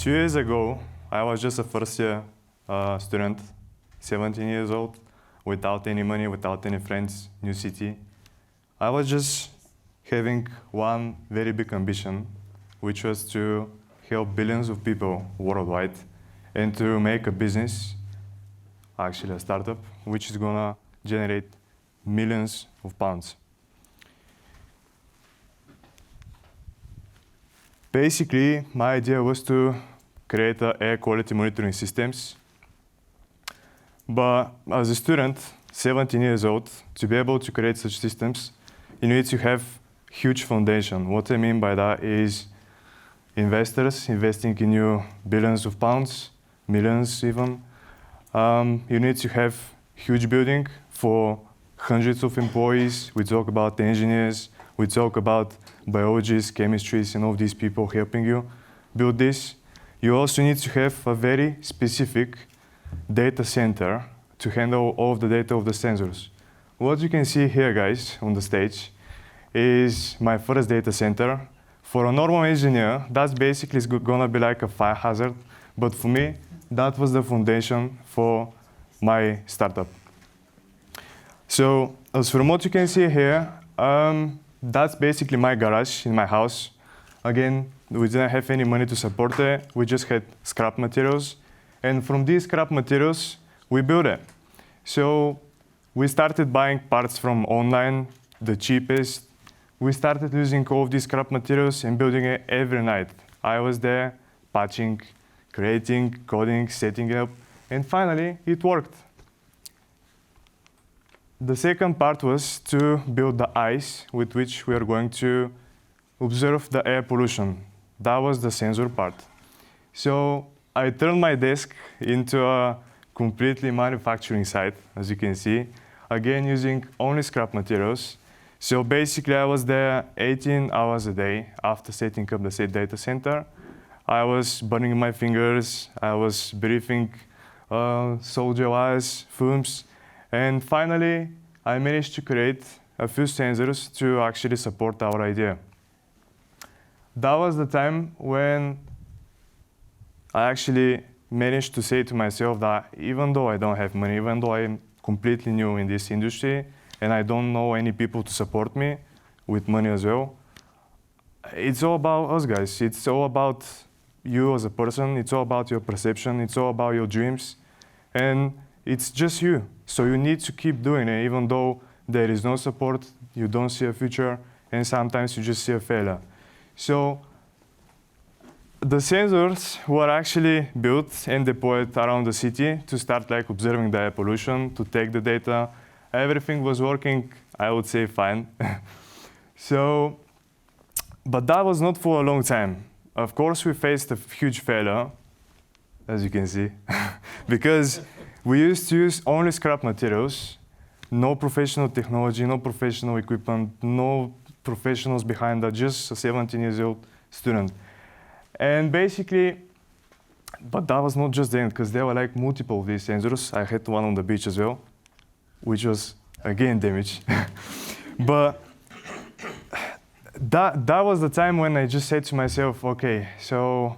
2 years ago, I was just a first-year student, 17 years old, without any money, without any friends, new city. I was just having one very big ambition, which was to help billions of people worldwide and to make a business, actually a startup, which is gonna generate millions of pounds. Basically, my idea was to create air quality monitoring systems. But as a student, 17 years old, to be able to create such systems, you need to have huge foundation. What I mean by that is investors investing in you billions of pounds, millions even. You need to have huge building for hundreds of employees. We talk about the engineers, we talk about biologists, chemistries, and all these people helping you build this. You also need to have a very specific data center to handle all of the data of the sensors. What you can see here, guys, on the stage is my first data center. For a normal engineer, that's basically gonna be like a fire hazard. But for me, that was the foundation for my startup. So, as from what you can see here, that's basically my garage in my house. Again, we didn't have any money to support it. We just had scrap materials. And from these scrap materials, we built it. So we started buying parts from online, the cheapest. We started using all of these scrap materials and building it every night. I was there patching, creating, coding, setting it up, and finally it worked. The second part was to build the eyes with which we are going to observe the air pollution. That was the sensor part. So I turned my desk into a completely manufacturing site, as you can see, again using only scrap materials. So basically I was there 18 hours a day after setting up the said data center. I was burning my fingers, I was breathing soldier wires, fumes, and finally I managed to create a few sensors to actually support our idea. That was the time when I actually managed to say to myself that even though I don't have money, even though I'm completely new in this industry and I don't know any people to support me with money as well, it's all about us, guys. It's all about you as a person. It's all about your perception. It's all about your dreams. And it's just you. So you need to keep doing it even though there is no support, you don't see a future, and sometimes you just see a failure. So the sensors were actually built and deployed around the city to start like observing the air pollution, to take the data. Everything was working, I would say, fine. So, but that was not for a long time. Of course, we faced a huge failure, as you can see, because we used to use only scrap materials, no professional technology, no professional equipment, no professionals behind that, just a 17-year-old student. And basically, but that was not just the end, because there were like multiple of these sensors. I had one on the beach as well, which was again damaged. But that was the time when I just said to myself, okay, so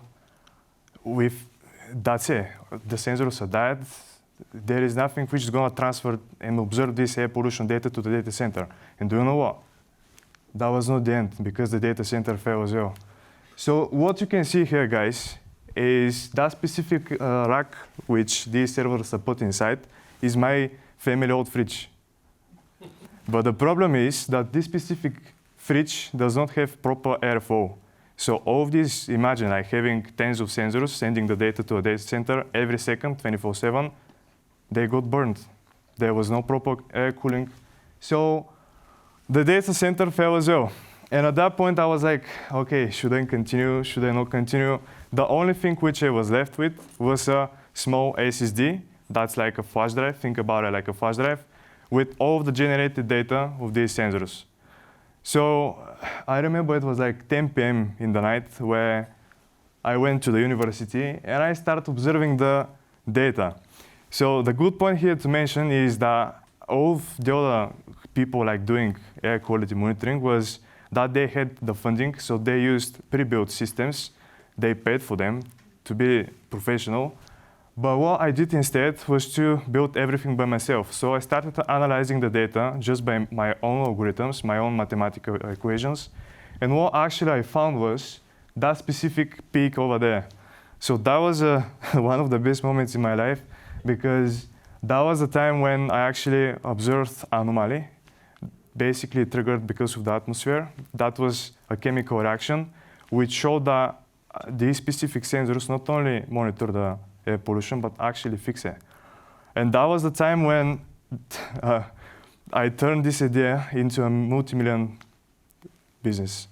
that's it. The sensors are dead. There is nothing which is going to transfer and observe this air pollution data to the data center. And do you know what? That was not the end, because the data center fell as well. So what you can see here, guys, is that specific rack which these servers are put inside is my family old fridge. But the problem is that this specific fridge does not have proper airflow. So all of these, imagine like having tens of sensors sending the data to a data center every second, 24/7, they got burned. There was no proper air cooling. So the data center fell as well. And at that point I was like, okay, should I continue, should I not continue? The only thing which I was left with was a small SSD. That's like a flash drive, think about it like a flash drive, with all of the generated data of these sensors. So I remember it was like 10 p.m. in the night where I went to the university and I started observing the data. So the good point here to mention is that all of the other people like doing air quality monitoring was that they had the funding, so they used pre-built systems. They paid for them. to be professional. But what I did instead was to build everything by myself. So I started analyzing the data just by my own algorithms, my own mathematical equations. And what actually I found was that specific peak over there. So that was one of the best moments in my life, because that was the time when I actually observed anomaly, basically triggered because of the atmosphere. That was a chemical reaction, which showed that these specific sensors not only monitor the air pollution, but actually fix it. And that was the time when I turned this idea into a multi-million business.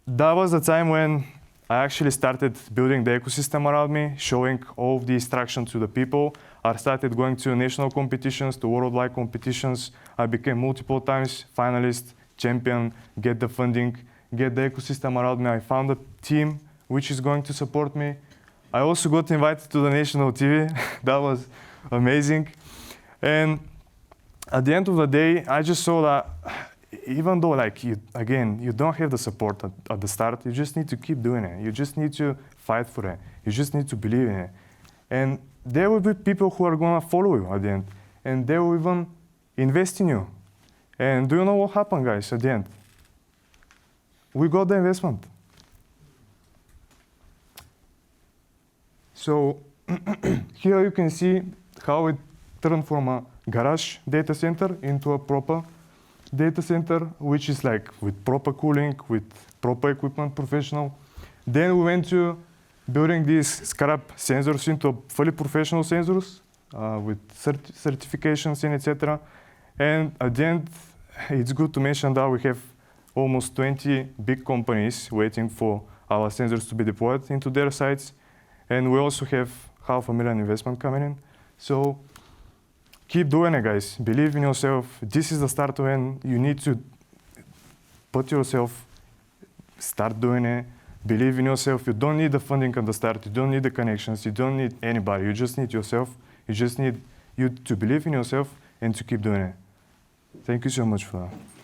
That was the time when I actually started building the ecosystem around me, showing all of the instructions to the people. I started going to national competitions, to worldwide competitions. I became multiple times finalist, champion, get the funding, get the ecosystem around me. I found a team which is going to support me. I also got invited to the national TV. That was amazing. And at the end of the day, I just saw that even though, like, you don't have the support at the start, you just need to keep doing it. You just need to fight for it. You just need to believe in it. And there will be people who are going to follow you at the end. And they will even invest in you. And do you know what happened, guys, at the end? We got the investment. So here you can see how it turned from a garage data center into a proper data center, which is like with proper cooling, with proper equipment, professional. Then we went to building these scrap sensors into fully professional sensors with certifications and etc. And at the end, it's good to mention that we have almost 20 big companies waiting for our sensors to be deployed into their sites. And we also have $500,000 investment coming in. So keep doing it, guys. Believe in yourself. This is the start when you need to put yourself, start doing it. Believe in yourself. You don't need the funding at the start. You don't need the connections. You don't need anybody. You just need yourself. You just need you to believe in yourself and to keep doing it. Thank you so much for that.